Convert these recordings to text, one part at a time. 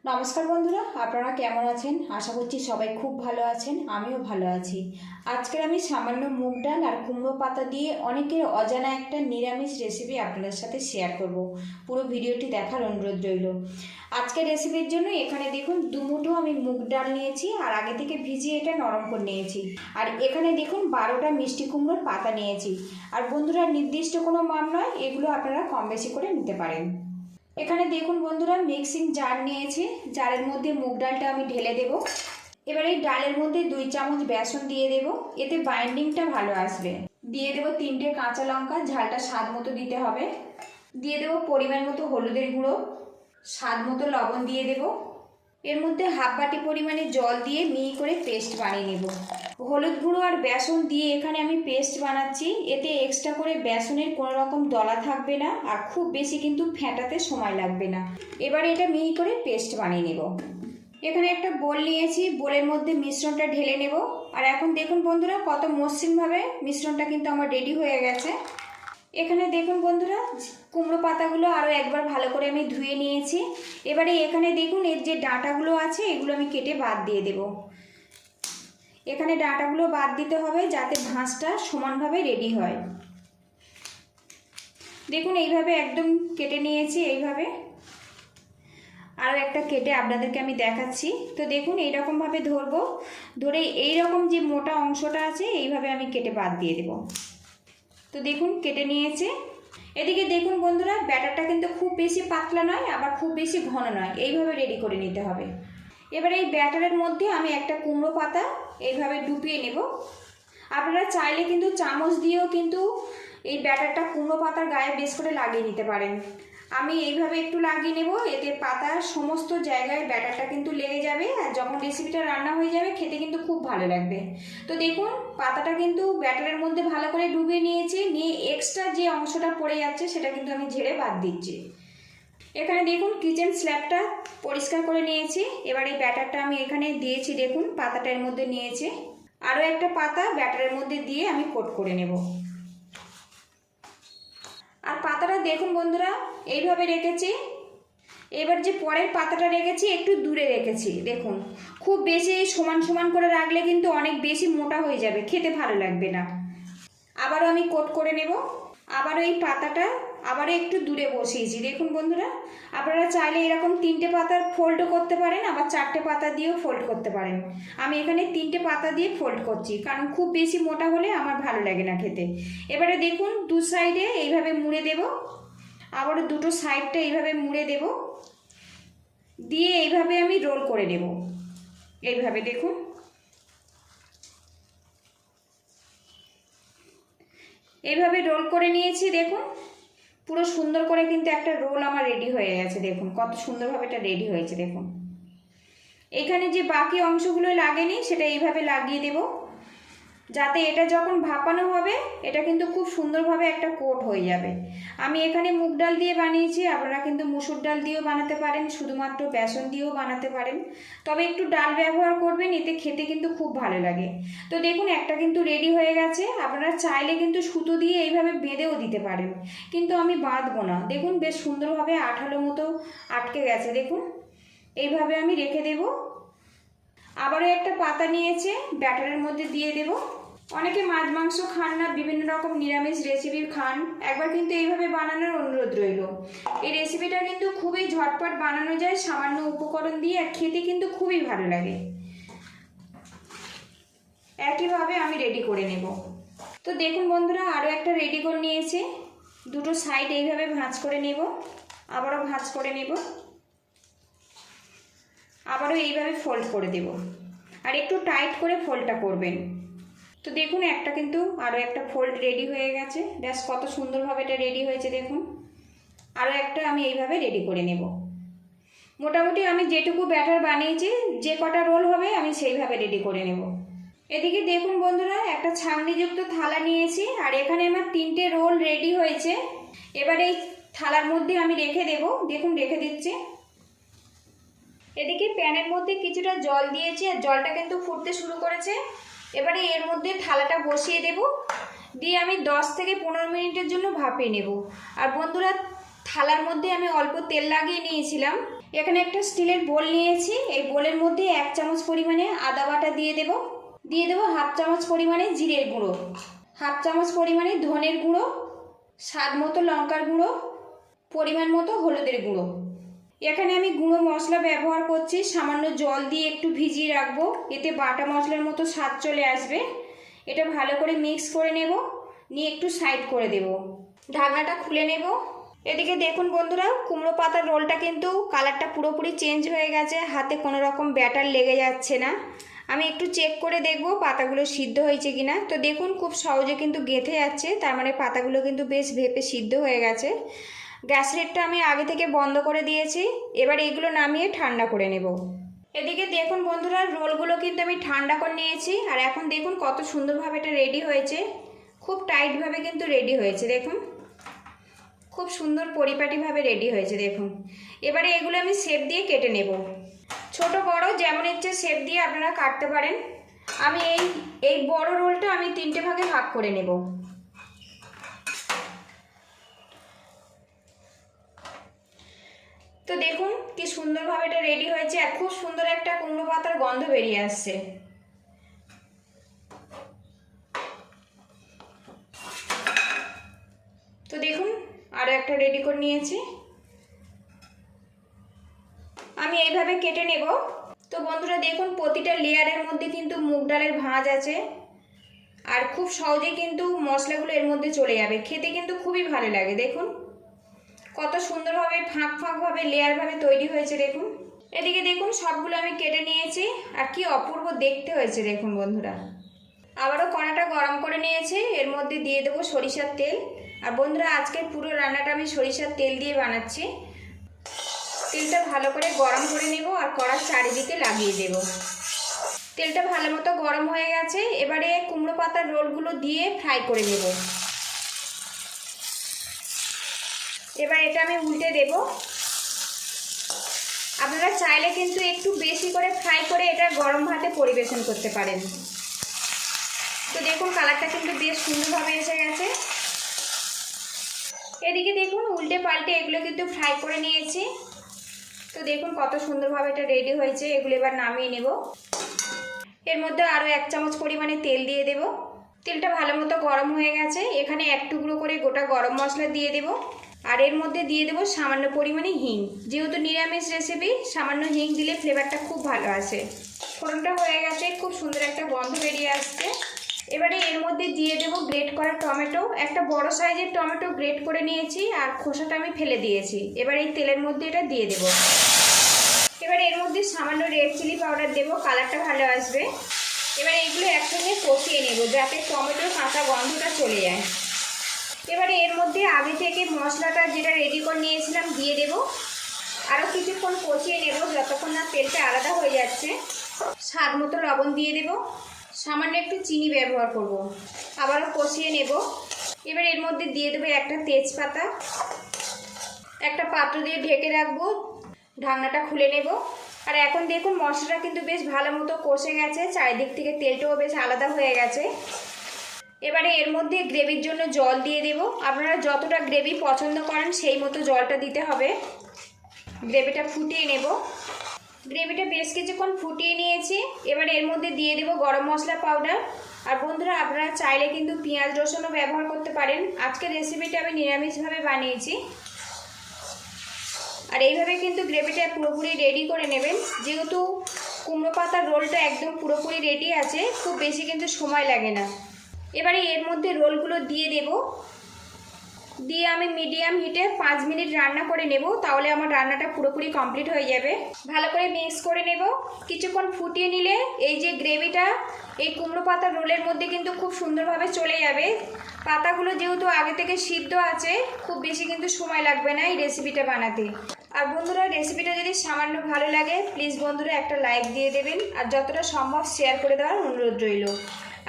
নমস্কার বন্ধুরা, আপনারা কেমন আছেন? আশা করছি সবাই খুব ভালো আছেন। আমিও ভালো আছি। আজকের আমি সামান্য মুগ ডাল আর কুমড়ো পাতা দিয়ে অনেকের অজানা একটা নিরামিষ রেসিপি আপনাদের সাথে শেয়ার করব। পুরো ভিডিওটি দেখার অনুরোধ রইল। আজকের রেসিপির জন্য এখানে দেখুন দুমুঠো আমি মুগ ডাল নিয়েছি আর আগে থেকে ভিজিয়ে এটা নরম করে নিয়েছি। আর এখানে দেখুন 12টা মিষ্টি কুমড়োর পাতা নিয়েছি। আর বন্ধুরা, নির্দিষ্ট কোনো মাপ নয়, এগুলো আপনারা কম বেশি করে নিতে পারেন। এখানে দেখুন বন্ধুরা, মিক্সিং জার নিয়েছি। জারের মধ্যে মুগ ডালটা আমি ঢেলে দেব। এবার এই ডালের মধ্যে 2 চামচ বেসন দিয়ে দেব, এতে বাইন্ডিংটা ভালো আসবে। দিয়ে দেব 3টে কাঁচা লঙ্কা, ঝালটা স্বাদ মতো দিতে হবে। দিয়ে দেব পরিমাণ মতো হলুদের গুঁড়ো, স্বাদ মতো লবণ দিয়ে দেব। এর মধ্যে হাফ বাটি পরিমাণে জল দিয়ে মিহি করে পেস্ট বানিয়ে নেব। হলুদ গুঁড়ো আর বেসন দিয়ে এখানে আমি পেস্ট বানাচ্ছি, এতে এক্সট্রা করে বেসনের কোনো রকম দলা থাকবে না আর খুব বেশি কিন্তু ফেটাতে সময় লাগবে না। এবারে এটা মিহি করে পেস্ট বানিয়ে নেব। এখানে একটা বোল নিয়েছি, বোলের মধ্যে মিশ্রণটা ঢেলে নেব। আর এখন দেখুন বন্ধুরা, কত মসৃণভাবে মিশ্রণটা কিন্তু আমার রেডি হয়ে গেছে। এখানে দেখুন বন্ধুরা, কুমড়ো পাতাগুলো আরও একবার ভালো করে আমি ধুয়ে নিয়েছি। এবারে এখানে দেখুন এর যে ডাঁটাগুলো আছে এগুলো আমি কেটে বাদ দিয়ে দেব। এখানে ডাঁটাগুলো বাদ দিতে হবে যাতে ভাঁজটা সমানভাবে রেডি হয়। দেখুন এইভাবে একদম কেটে নিয়েছি। এইভাবে আরও একটা কেটে আপনাদেরকে আমি দেখাচ্ছি। তো দেখুন এইরকমভাবে ধরবো, ধরে এইরকম যে মোটা অংশটা আছে এইভাবে আমি কেটে বাদ দিয়ে দেব। তো দেখুন কেটে নিয়েছে। এদিকে দেখুন বন্ধুরা, ব্যাটারটা কিন্তু খুব বেশি পাতলা নয় আবার খুব বেশি ঘন নয়, এইভাবে রেডি করে নিতে হবে। এবার এই ব্যাটারের মধ্যে আমি একটা কুমড়ো পাতা এইভাবে ডুবিয়ে নেব। আপনারা চাইলে কিন্তু চামচ দিয়েও কিন্তু এই ব্যাটারটা কুমড়ো পাতার গায়ে বেশ করে লাগিয়ে নিতে পারেন। আমি এইভাবে একটু লাগিয়ে নেব, এতে পাতার সমস্ত জায়গায় ব্যাটারটা কিন্তু লেগে যাবে আর যখন রেসিপিটা রান্না হয়ে যাবে খেতে কিন্তু খুব ভালো লাগবে। তো দেখুন পাতাটা কিন্তু ব্যাটারের মধ্যে ভালো করে ডুবিয়ে নিয়েছি, নিয়ে এক্সট্রা যে অংশটা পড়ে যাচ্ছে সেটা কিন্তু আমি ঝেড়ে বাদ দিচ্ছি। এখানে দেখুন কিচেন স্ল্যাবটা পরিষ্কার করে নিয়েছি। এবার এই ব্যাটারটা আমি এখানে দিয়েছি, দেখুন পাতাটার মধ্যে নিয়েছি। আরও একটা পাতা ব্যাটারের মধ্যে দিয়ে আমি কোট করে নেব। আর পাতাটা দেখুন বন্ধুরা এইভাবে রেখেছি। এবার যে পরের পাতাটা রেখেছি একটু দূরে রেখেছি। দেখুন খুব বেশি সমান সমান করে রাখলে কিন্তু অনেক বেশি মোটা হয়ে যাবে, খেতে ভালো লাগবে না। আবারও আমি কোট করে নেব। আবারও এই পাতাটা আবারও একটু দূরে বসিয়েছি। দেখুন বন্ধুরা, আপনারা চাইলে এরকম 3টে পাতার ফোল্ডও করতে পারেন, আবার 4টে পাতা দিয়েও ফোল্ড করতে পারেন। আমি এখানে 3টে পাতা দিয়ে ফোল্ড করছি, কারণ খুব বেশি মোটা হলে আমার ভালো লাগে না খেতে। এবারে দেখুন দু সাইডে এইভাবে মুড়ে দেব, আবারও দুটো সাইডটা এইভাবে মুড়ে দেব, দিয়ে এইভাবে আমি রোল করে নেব। এইভাবে দেখুন এইভাবে রোল করে নিয়েছি। দেখুন পুরো সুন্দর করে কিন্তু একটা রোল আমার রেডি হয়ে গেছে। দেখুন কত সুন্দরভাবে এটা রেডি হয়েছে। দেখুন এখানে যে বাকি অংশগুলো লাগেনি সেটা এইভাবে লাগিয়ে দেব, যাতে এটা যখন ভাপানো হবে এটা কিন্তু খুব সুন্দরভাবে একটা কোট হয়ে যাবে। আমি এখানে মুগ ডাল দিয়ে বানিয়েছি, আপনারা কিন্তু মুসুর ডাল দিয়েও বানাতে পারেন, শুধুমাত্র বেসন দিয়েও বানাতে পারেন, তবে একটু ডাল ব্যবহার করবেন, এতে খেতে কিন্তু খুব ভালো লাগে। তো দেখুন একটা কিন্তু রেডি হয়ে গেছে। আপনারা চাইলে কিন্তু সুতো দিয়ে এইভাবে বেঁধেও দিতে পারেন, কিন্তু আমি বাঁধবো না। দেখুন বেশ সুন্দরভাবে আঠালো মতো আটকে গেছে। দেখুন এইভাবে আমি রেখে দেব। আবারও একটা পাতা নিয়েছে, ব্যাটারের মধ্যে দিয়ে দেব। অনেকে মাছ মাংস খান না, বিভিন্ন রকম নিরামিষ রেসিপি খান, একবার কিন্তু এইভাবে বানানোর অনুরোধ রইল। এই রেসিপিটা কিন্তু খুবই ঝটপট বানানো যায় সামান্য উপকরণ দিয়ে, আর খেতে কিন্তু খুবই ভালো লাগে। একইভাবে আমি রেডি করে নেব। তো দেখুন বন্ধুরা, আরও একটা রেডি করে নিয়েছে। দুটো সাইড এইভাবে ভাঁজ করে নেব, আবারও ভাঁজ করে নেব, আবারও এইভাবে ফোল্ড করে দেব, আর একটু টাইট করে ফোল্ডটা করবেন। তো দেখুন একটা কিন্তু আরও একটা ফোল্ড রেডি হয়ে গেছে। ব্যাস কত সুন্দরভাবে এটা রেডি হয়েছে। দেখুন আরও একটা আমি এইভাবে রেডি করে নেব। মোটামুটি আমি যেটুকু ব্যাটার বানিয়েছি, যে কটা রোল হবে আমি সেইভাবে রেডি করে নেব। এদিকে দেখুন বন্ধুরা, একটা ছাঁকনিযুক্ত থালা নিয়েছি, আর এখানে আমার 3টে রোল রেডি হয়েছে। এবার এই থালার মধ্যে আমি রেখে দেব। দেখুন রেখে দিচ্ছি। এদিকে প্যানের মধ্যে কিছুটা জল দিয়েছি, আর জলটা কিন্তু ফুটতে শুরু করেছে। এবারে এর মধ্যে থালাটা বসিয়ে দেব, দিয়ে আমি 10 থেকে 15 মিনিটের জন্য ভাপিয়ে নেব। আর বন্ধুরা, থালার মধ্যে আমি অল্প তেল লাগিয়ে নিয়েছিলাম, এখানে একটা স্টিলের বোল নিয়েছি, এই বোলের মধ্যে 1 চামচ পরিমাণে আদা বাটা দিয়ে দেব, 1/2 চামচ পরিমাণে জিরের গুঁড়ো, 1/2 চামচ পরিমাণে ধনের গুঁড়ো, স্বাদ মতো লঙ্কার গুঁড়ো, পরিমাণ মতো হলুদের গুঁড়ো। এখানে আমি গুঁড়ো মশলা ব্যবহার করছি, সামান্য জল দিয়ে একটু ভিজিয়ে রাখবো, এতে বাটা মশলার মতো স্বাদ চলে আসবে। এটা ভালো করে মিক্স করে নেব, নিয়ে একটু সাইড করে দেব। ঢাকনাটা খুলে নেব। এদিকে দেখুন বন্ধুরা, কুমড়ো পাতার রোলটা কিন্তু কালারটা পুরোপুরি চেঞ্জ হয়ে গেছে, হাতে কোনো রকম ব্যাটার লেগে যাচ্ছে না। আমি একটু চেক করে দেখব পাতাগুলো সিদ্ধ হয়েছে কিনা। তো দেখুন খুব সহজে কিন্তু গেঁথে যাচ্ছে, তার মানে পাতাগুলো কিন্তু বেশ ভেপে সিদ্ধ হয়ে গেছে। গ্যাস রেটটা আমি আগে থেকে বন্ধ করে দিয়েছি। এবার এগুলো নামিয়ে ঠান্ডা করে নেব। এদিকে দেখুন বন্ধুরা, রোলগুলো কিন্তু আমি ঠান্ডা করে নিয়েছি, আর এখন দেখুন কত সুন্দরভাবে এটা রেডি হয়েছে। খুব টাইটভাবে কিন্তু রেডি হয়েছে, দেখুন খুব সুন্দর পরিপাটিভাবে রেডি হয়েছে দেখুন। এবারে এগুলো আমি শেপ দিয়ে কেটে নেব, ছোট বড় যেমন ইচ্ছে শেপ দিয়ে আপনারা কাটতে পারেন। আমি এই বড় রোলটা আমি 3টে ভাগে ভাগ করে নেব। তো দেখুন কি সুন্দরভাবে এটা রেডি হয়েছে, আর খুব সুন্দর একটা কুমড়ো পাতার গন্ধ বেরিয়ে আসছে। তো দেখুন আরও একটা রেডি করে নিয়েছি, আমি এইভাবে কেটে নেব। তো বন্ধুরা দেখুন প্রতিটা লেয়ারের মধ্যে কিন্তু মুগ ডালের ভাঁজ আছে, আর খুব সহজেই কিন্তু মশলাগুলো এর মধ্যে চলে যাবে, খেতে কিন্তু খুবই ভালো লাগে। দেখুন কত সুন্দরভাবে ফাঁক ফাঁকভাবে লেয়ারভাবে তৈরি হয়েছে দেখুন। এদিকে দেখুন সবগুলো আমি কেটে নিয়েছি, আর কি অপূর্ব দেখতে হয়েছে দেখুন বন্ধুরা। আবারও কড়াটা গরম করে নিয়েছি, এর মধ্যে দিয়ে দেবো সরিষার তেল। আর বন্ধুরা আজকের পুরো রান্নাটা আমি সরিষার তেল দিয়ে বানাচ্ছি। তেলটা ভালো করে গরম করে নেব, আর কড়ার চারিদিকে লাগিয়ে দেব। তেলটা ভালো মতো গরম হয়ে গেছে, এবারে কুমড়ো পাতার রোলগুলো দিয়ে ফ্রাই করে নেব। এবার এটা আমি উল্টে দেব। আপনারা চাইলে কিন্তু একটু বেশি করে ফ্রাই করে এটা গরম ভাতে পরিবেশন করতে পারেন। তো দেখুন কালারটা কিন্তু বেশ সুন্দরভাবে এসে গেছে। এদিকে দেখুন উল্টে পাল্টে এগুলো কিন্তু ফ্রাই করে নিয়েছি। তো দেখুন কত সুন্দরভাবে এটা রেডি হয়েছে। এগুলো এবার নামিয়ে নেব। এর মধ্যে আরও 1 চামচ পরিমাণে তেল দিয়ে দেব। তেলটা ভালো মতো গরম হয়ে গেছে, এখানে 1 টুকরো করে গোটা গরম মশলা দিয়ে দেব, আর এর মধ্যে দিয়ে দেব সামান্য পরিমাণে হিং। যেহেতু নিরামিষ রেসিপি, সামান্য হিং দিলে ফ্লেভারটা খুব ভালো আসে। ফোড়নটা হয়ে গেছে, খুব সুন্দর একটা গন্ধ বেরিয়ে আসছে। এবারে এর মধ্যে দিয়ে দেব গ্রেট করা টমেটো। একটা বড় সাইজের টমেটো গ্রেট করে নিয়েছি, আর খোসাটা আমি ফেলে দিয়েছি। এবার এই তেলের মধ্যে এটা দিয়ে দেব। এবার এর মধ্যে সামান্য রেড চিলি পাউডার দেব, কালারটা ভালো আসবে। এবার এইগুলো একসঙ্গে কষিয়ে নেব, যাতে টমেটোর কাঁচা গন্ধটা চলে যায়। এবারে এর মধ্যে আগে থেকে মশলাটা যেটা রেডি করে নিয়েছিলাম দিয়ে দেব। আরও কিছুক্ষণ কষিয়ে নেব, যতক্ষণ না তেলটা আলাদা হয়ে যাচ্ছে। স্বাদ মতো লবণ দিয়ে দেব, সামান্য একটু চিনি ব্যবহার করব। আবারও কষিয়ে নেব। এবার এর মধ্যে দিয়ে দেবো একটা তেজপাতা। একটা পাত্র দিয়ে ঢেকে রাখবো, ঢাকনাটা খুলে নেব। আর এখন দেখুন মশলাটা কিন্তু বেশ ভালো মতো কষে গেছে, চারিদিক থেকে তেলটাও বেশ আলাদা হয়ে গেছে। এবারে এর মধ্যে গ্রেভির জন্য জল দিয়ে দেব। আপনারা যতটা গ্রেভি পছন্দ করেন সেই মতো জলটা দিতে হবে। গ্রেভিটা ফুটিয়ে নেব। গ্রেভিটা বেশ কিছুক্ষণ ফুটিয়ে নিয়েছি। এবার এর মধ্যে দিয়ে দেব গরম মশলা পাউডার। আর বন্ধুরা আপনারা চাইলে কিন্তু পেঁয়াজ রসুনও ব্যবহার করতে পারেন। আজকের রেসিপিটা আমি নিরামিষভাবে বানিয়েছি। আর এইভাবে কিন্তু গ্রেভিটা পুরোপুরি রেডি করে নেবেন। যেহেতু কুমড়ো পাতার রোলটা একদম পুরোপুরি রেডি আছে, খুব বেশি কিন্তু সময় লাগে না। এবারে এর মধ্যে রোলগুলো দিয়ে দেব, দিয়ে আমি মিডিয়াম হিটে 5 মিনিট রান্না করে নেব, তাহলে আমার রান্নাটা পুরোপুরি কমপ্লিট হয়ে যাবে। ভালো করে মিক্স করে নেব। কিছুক্ষণ ফুটিয়ে নিলে এই যে গ্রেভিটা এই কুমড়ো পাতার রোলের মধ্যে কিন্তু খুব সুন্দরভাবে চলে যাবে। পাতাগুলো যেহেতু আগে থেকে সিদ্ধ আছে, খুব বেশি কিন্তু সময় লাগবে না এই রেসিপিটা বানাতে। আর বন্ধুরা রেসিপিটা যদি সামান্য ভালো লাগে, প্লিজ বন্ধুরা একটা লাইক দিয়ে দেবেন, আর যতটা সম্ভব শেয়ার করে দেওয়ার অনুরোধ রইল।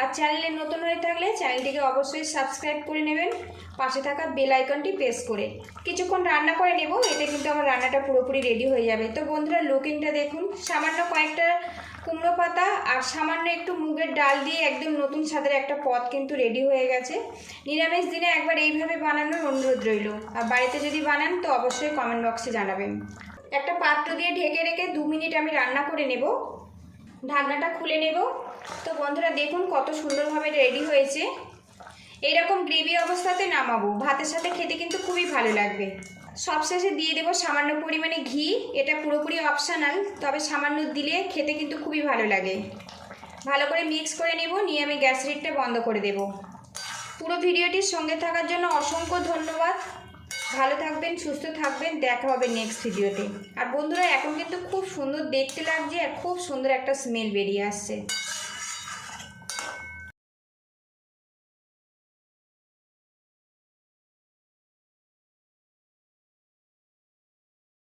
আর চ্যানেলে নতুন হয়ে থাকলে চ্যানেলটিকে অবশ্যই সাবস্ক্রাইব করে নেবেন, পাশে থাকা বেল আইকনটি প্রেস করে। কিছুক্ষণ রান্না করে নেব, এতে কিন্তু আমার রান্নাটা পুরোপুরি রেডি হয়ে যাবে। তো বন্ধুরা লুকিংটা দেখুন, সামান্য কয়েকটা কুমড়ো পাতা আর সামান্য একটু মুগের ডাল দিয়ে একদম নতুন স্বাদের একটা পদ কিন্তু রেডি হয়ে গেছে। নিরামিষ দিনে একবার এইভাবে বানানোর অনুরোধ রইল। আর বাড়িতে যদি বানান তো অবশ্যই কমেন্ট বক্সে জানাবেন। একটা পাত্র দিয়ে ঢেকে রেখে 2 মিনিট আমি রান্না করে নেব। ঢাকনাটা খুলে নেব। তো বন্ধুরা দেখুন কত সুন্দরভাবে রেডি হয়েছে। এইরকম গ্রেভি অবস্থাতে নামাবো, ভাতের সাথে খেতে কিন্তু খুবই ভালো লাগবে। সবশেষে দিয়ে দেবো সামান্য পরিমাণে ঘি। এটা পুরোপুরি অপশনাল, তবে সামান্য দিলে খেতে কিন্তু খুবই ভালো লাগে। ভালো করে মিক্স করে নেব, নিয়ে আমি গ্যাস লিডটা বন্ধ করে দেব। পুরো ভিডিওটির সঙ্গে থাকার জন্য অসংখ্য ধন্যবাদ। ভালো থাকবেন, সুস্থ থাকবেন, দেখা হবে নেক্সট ভিডিওতে। আর বন্ধুরা এখন কিন্তু খুব সুন্দর দেখতে লাগছে আর খুব সুন্দর একটা স্মেল বেরিয়ে আসছে।